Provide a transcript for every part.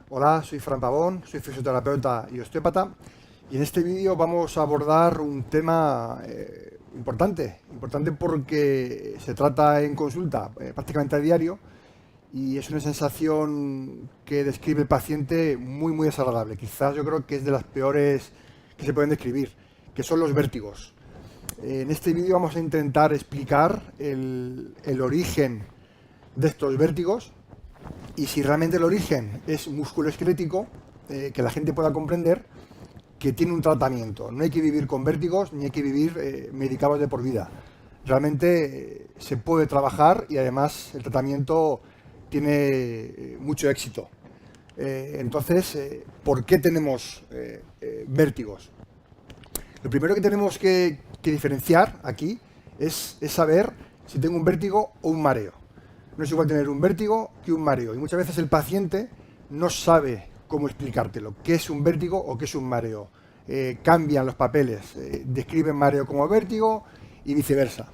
Hola, soy Fran Pavón, soy fisioterapeuta y osteópata y en este vídeo vamos a abordar un tema importante porque se trata en consulta prácticamente a diario y es una sensación que describe el paciente muy desagradable. Quizás yo creo que es de las peores que se pueden describir, que son los vértigos. En este vídeo vamos a intentar explicar el origen de estos vértigos y si realmente el origen es musculoesquelético, que la gente pueda comprender que tiene un tratamiento. No hay que vivir con vértigos ni hay que vivir medicados de por vida. Realmente se puede trabajar y además el tratamiento tiene mucho éxito. Entonces, ¿por qué tenemos vértigos? Lo primero que tenemos que diferenciar aquí es saber si tengo un vértigo o un mareo. No es igual tener un vértigo que un mareo. Y muchas veces el paciente no sabe cómo explicártelo, qué es un vértigo o qué es un mareo. Cambian los papeles, describen mareo como vértigo y viceversa.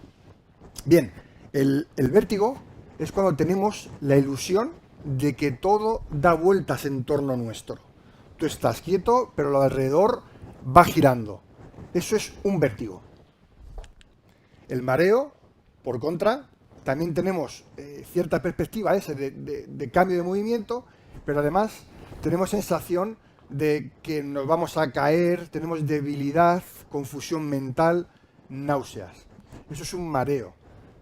Bien, el vértigo es cuando tenemos la ilusión de que todo da vueltas en torno nuestro. Tú estás quieto, pero lo alrededor va girando. Eso es un vértigo. El mareo, por contra, también tenemos cierta perspectiva de cambio de movimiento, pero además tenemos sensación de que nos vamos a caer, tenemos debilidad, confusión mental, náuseas. Eso es un mareo.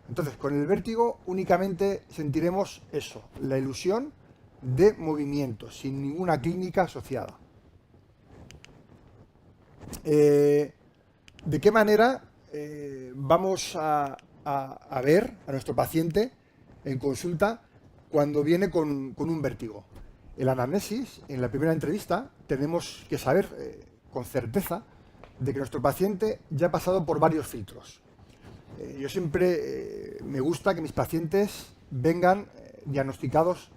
Entonces, con el vértigo únicamente sentiremos eso, la ilusión de movimiento, sin ninguna clínica asociada. ¿De qué manera vamos a ver a nuestro paciente en consulta cuando viene con un vértigo? En la anamnesis, en la primera entrevista, tenemos que saber con certeza de que nuestro paciente ya ha pasado por varios filtros. Yo siempre me gusta que mis pacientes vengan diagnosticados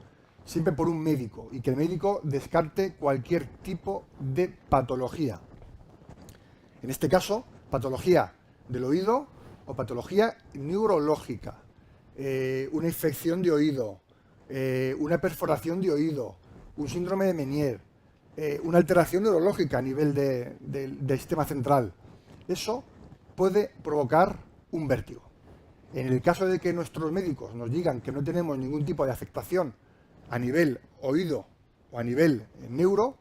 siempre por un médico y que el médico descarte cualquier tipo de patología. En este caso, patología del oído o patología neurológica, una infección de oído, una perforación de oído, un síndrome de Meniere, una alteración neurológica a nivel del sistema central. Eso puede provocar un vértigo. En el caso de que nuestros médicos nos digan que no tenemos ningún tipo de afectación a nivel oído o a nivel neuro,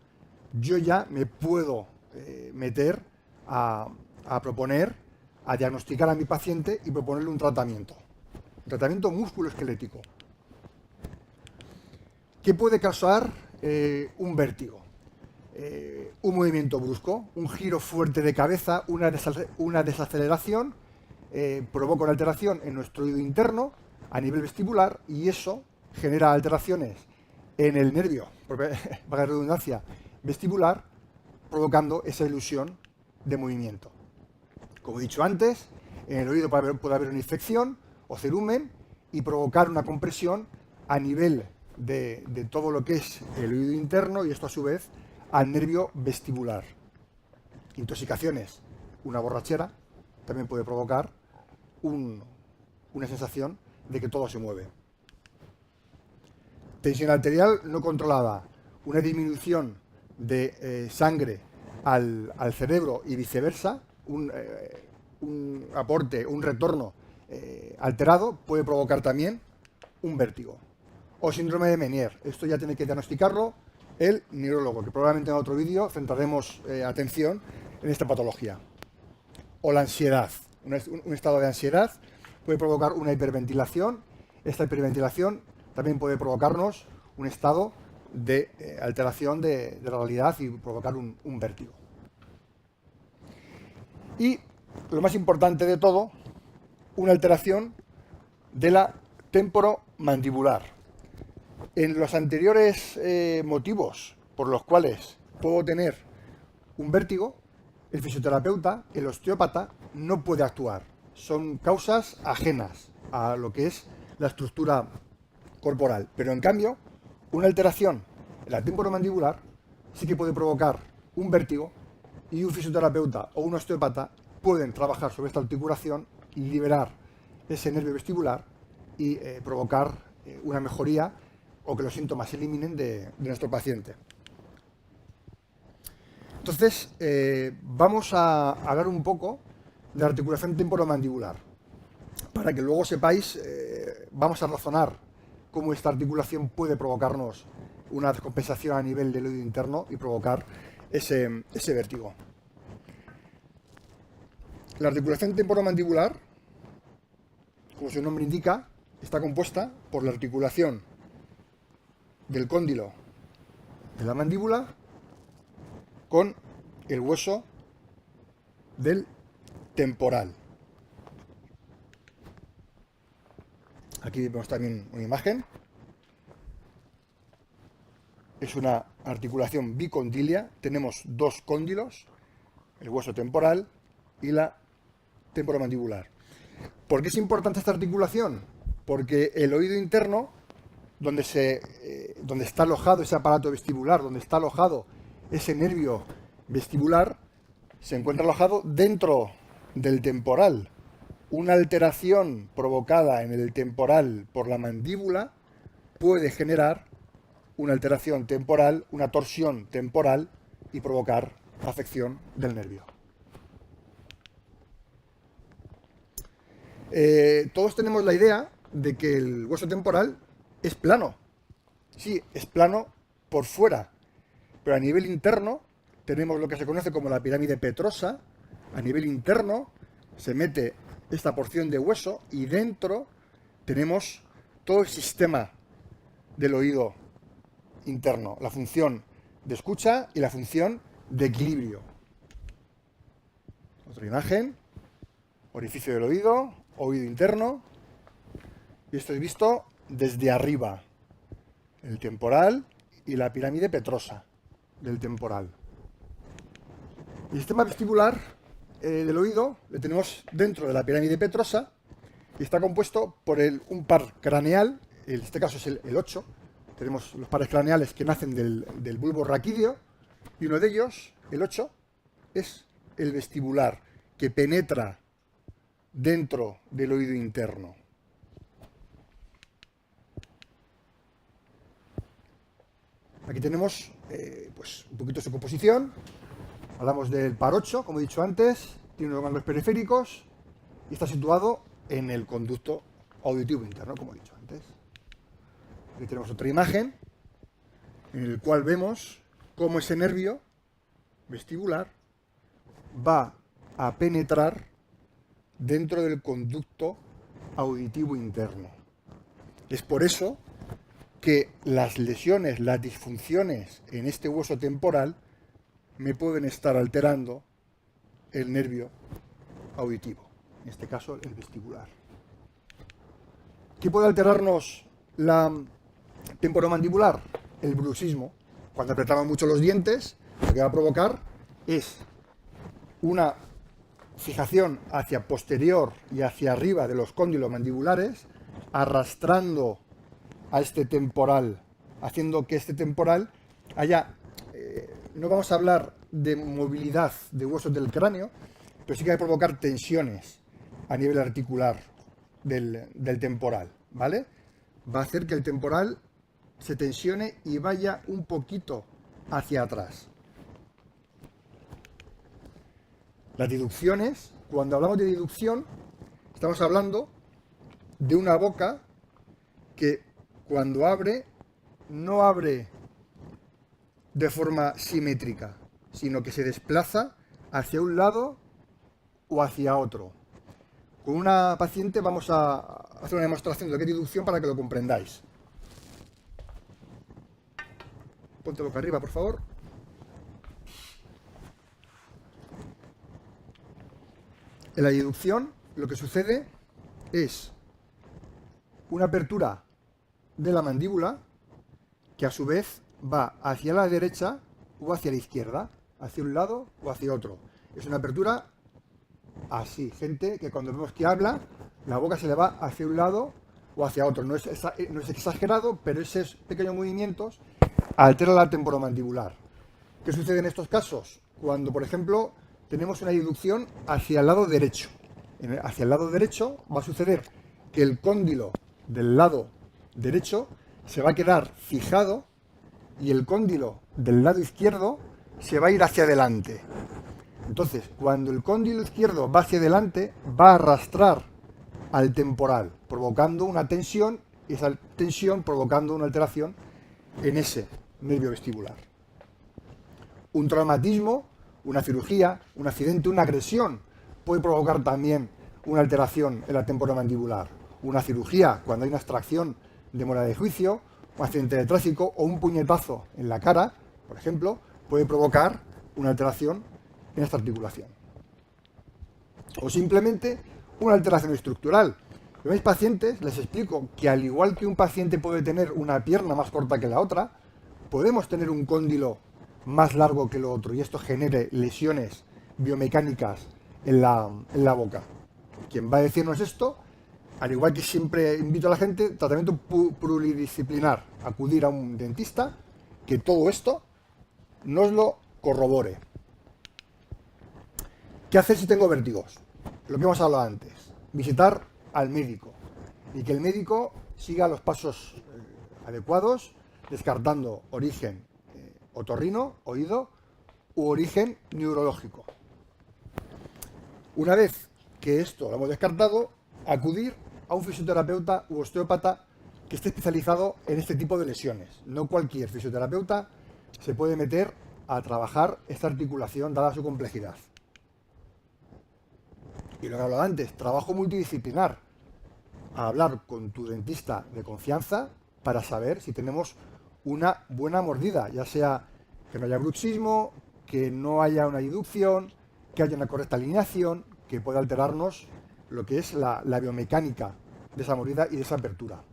yo ya me puedo meter a proponer, a diagnosticar a mi paciente y proponerle un tratamiento musculoesquelético. ¿Qué puede causar un vértigo? Un movimiento brusco, un giro fuerte de cabeza, una desaceleración, provoca una alteración en nuestro oído interno a nivel vestibular y eso genera alteraciones en el nervio, valga la redundancia, vestibular, provocando esa ilusión de movimiento. Como he dicho antes, en el oído puede haber una infección o cerumen y provocar una compresión a nivel de todo lo que es el oído interno y esto a su vez al nervio vestibular. Intoxicaciones, una borrachera, también puede provocar una sensación de que todo se mueve. Tensión arterial no controlada, una disminución de sangre al cerebro y viceversa, un aporte, un retorno alterado puede provocar también un vértigo. O síndrome de Meniere. Esto ya tiene que diagnosticarlo el neurólogo, que probablemente en otro vídeo centraremos atención en esta patología. O la ansiedad. Un estado de ansiedad puede provocar una hiperventilación. Esta hiperventilación también puede provocarnos un estado de alteración de la realidad y provocar un vértigo. Y lo más importante de todo, una alteración de la temporomandibular. En los anteriores motivos por los cuales puedo tener un vértigo, el fisioterapeuta, el osteópata, no puede actuar. Son causas ajenas a lo que es la estructura corporal. Pero en cambio, una alteración en la temporomandibular sí que puede provocar un vértigo y un fisioterapeuta o un osteópata pueden trabajar sobre esta articulación y liberar ese nervio vestibular y provocar una mejoría o que los síntomas se eliminen de nuestro paciente. Entonces, vamos a hablar un poco de la articulación temporomandibular. Para que luego sepáis, vamos a razonar cómo esta articulación puede provocarnos una descompensación a nivel del oído interno y provocar ese vértigo. La articulación temporomandibular, como su nombre indica, está compuesta por la articulación del cóndilo de la mandíbula con el hueso del temporal. Aquí vemos también una imagen. Es una articulación bicondilia. Tenemos dos cóndilos, el hueso temporal y la temporomandibular. ¿Por qué es importante esta articulación? Porque el oído interno, donde está alojado ese aparato vestibular, donde está alojado ese nervio vestibular, se encuentra alojado dentro del temporal. Una alteración provocada en el temporal por la mandíbula puede generar una alteración temporal, una torsión temporal y provocar afección del nervio. Todos tenemos la idea de que el hueso temporal es plano. Sí, es plano por fuera, pero a nivel interno tenemos lo que se conoce como la pirámide petrosa. A nivel interno se mete esta porción de hueso y dentro tenemos todo el sistema del oído interno, la función de escucha y la función de equilibrio. Otra imagen, orificio del oído, oído interno, y esto es visto desde arriba, el temporal y la pirámide petrosa del temporal. El sistema vestibular del oído le tenemos dentro de la pirámide petrosa y está compuesto por un par craneal, en este caso es el 8. Tenemos los pares craneales que nacen del bulbo raquídeo y uno de ellos, el 8, es el vestibular, que penetra dentro del oído interno. Aquí tenemos pues un poquito su composición. Hablamos del par 8, como he dicho antes, tiene unos ganglios periféricos y está situado en el conducto auditivo interno, como he dicho antes. Aquí tenemos otra imagen en la cual vemos cómo ese nervio vestibular va a penetrar dentro del conducto auditivo interno. Es por eso que las lesiones, las disfunciones en este hueso temporal me pueden estar alterando el nervio auditivo, en este caso el vestibular. ¿Qué puede alterarnos la temporomandibular? El bruxismo. Cuando apretamos mucho los dientes, lo que va a provocar es una fijación hacia posterior y hacia arriba de los cóndilos mandibulares, arrastrando a este temporal, haciendo que este temporal haya... no vamos a hablar de movilidad de huesos del cráneo, pero sí que va a provocar tensiones a nivel articular del temporal, ¿vale? Va a hacer que el temporal se tensione y vaya un poquito hacia atrás. Las deducciones, cuando hablamos de deducción, estamos hablando de una boca que cuando abre, no abre de forma simétrica, sino que se desplaza hacia un lado o hacia otro. Con una paciente vamos a hacer una demostración de lo que es deducción para que lo comprendáis. Ponte boca arriba, por favor. En la deducción lo que sucede es una apertura de la mandíbula que a su vez va hacia la derecha o hacia la izquierda, hacia un lado o hacia otro. Es una apertura así, gente que cuando vemos que habla, la boca se le va hacia un lado o hacia otro. No es exagerado, pero esos pequeños movimientos alteran la temporomandibular. ¿Qué sucede en estos casos? Cuando, por ejemplo, tenemos una deducción hacia el lado derecho. Hacia el lado derecho va a suceder que el cóndilo del lado derecho se va a quedar fijado y el cóndilo del lado izquierdo se va a ir hacia adelante. Entonces, cuando el cóndilo izquierdo va hacia adelante, va a arrastrar al temporal, provocando una tensión, y esa tensión provocando una alteración en ese nervio vestibular. Un traumatismo, una cirugía, un accidente, una agresión puede provocar también una alteración en la temporomandibular. Una cirugía, cuando hay una extracción de muela de juicio, un accidente de tráfico o un puñetazo en la cara, por ejemplo, puede provocar una alteración en esta articulación. O simplemente una alteración estructural. A mis pacientes les explico que al igual que un paciente puede tener una pierna más corta que la otra, podemos tener un cóndilo más largo que lo otro y esto genere lesiones biomecánicas en la boca. Quien va a decirnos esto, al igual que siempre invito a la gente, tratamiento pluridisciplinar, acudir a un dentista que todo esto nos lo corrobore. ¿Qué hacer si tengo vértigos? Lo que hemos hablado antes, visitar al médico y que el médico siga los pasos adecuados, descartando origen otorrino, oído, u origen neurológico. Una vez que esto lo hemos descartado, acudir a un fisioterapeuta u osteópata que esté especializado en este tipo de lesiones. No cualquier fisioterapeuta se puede meter a trabajar esta articulación dada su complejidad. Y lo que he hablado antes, trabajo multidisciplinar. A hablar con tu dentista de confianza para saber si tenemos una buena mordida, ya sea que no haya bruxismo, que no haya una inducción, que haya una correcta alineación, que pueda alterarnos lo que es la biomecánica de esa mordida y de esa apertura.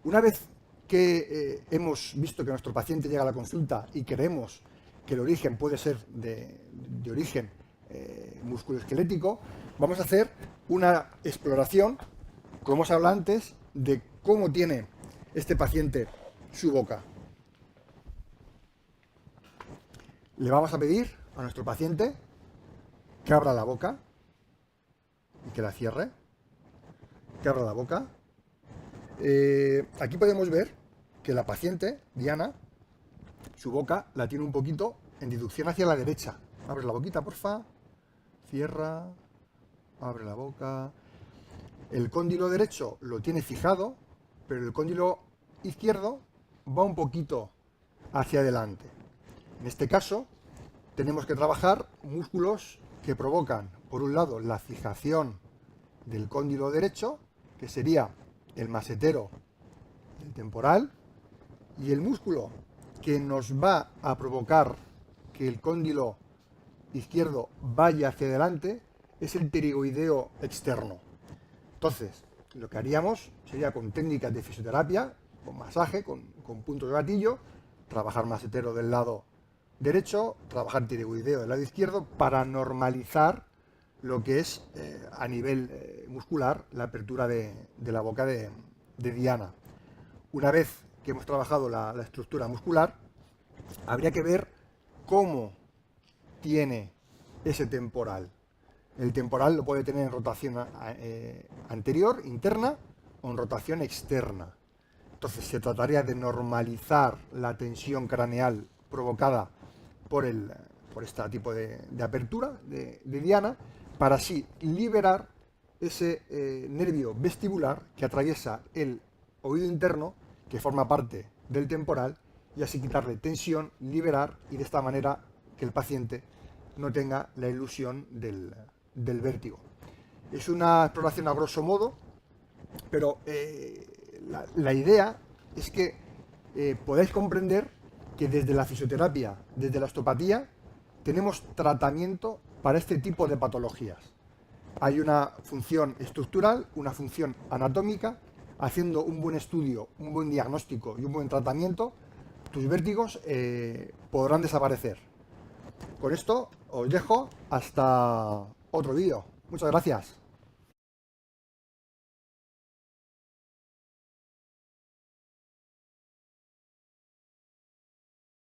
Una vez que hemos visto que nuestro paciente llega a la consulta y creemos que el origen puede ser de origen musculoesquelético, vamos a hacer una exploración, como hemos hablado antes, de cómo tiene este paciente su boca. Le vamos a pedir a nuestro paciente que abra la boca y que la cierre, que abra la boca. Aquí podemos ver que la paciente, Diana, su boca la tiene un poquito en deducción hacia la derecha. Abre la boquita, porfa. Cierra. Abre la boca. El cóndilo derecho lo tiene fijado, pero el cóndilo izquierdo va un poquito hacia adelante. En este caso, tenemos que trabajar músculos que provocan, por un lado, la fijación del cóndilo derecho, que sería el masetero del temporal, y el músculo que nos va a provocar que el cóndilo izquierdo vaya hacia adelante es el pterigoideo externo. Entonces, lo que haríamos sería con técnicas de fisioterapia, con masaje, con puntos de gatillo, trabajar masetero del lado derecho, trabajar pterigoideo del lado izquierdo para normalizar lo que es a nivel muscular la apertura de la boca de Diana. Una vez que hemos trabajado la estructura muscular, habría que ver cómo tiene ese temporal. El temporal lo puede tener en rotación anterior, interna, o en rotación externa. Entonces se trataría de normalizar la tensión craneal provocada por este tipo de apertura de Diana, para así liberar ese nervio vestibular que atraviesa el oído interno, que forma parte del temporal, y así quitarle tensión, liberar, y de esta manera que el paciente no tenga la ilusión del vértigo. Es una exploración a grosso modo, pero la idea es que podáis comprender que desde la fisioterapia, desde la osteopatía, tenemos tratamiento para este tipo de patologías. Hay una función estructural, una función anatómica. Haciendo un buen estudio, un buen diagnóstico y un buen tratamiento, tus vértigos podrán desaparecer. Con esto os dejo hasta otro vídeo. Muchas gracias.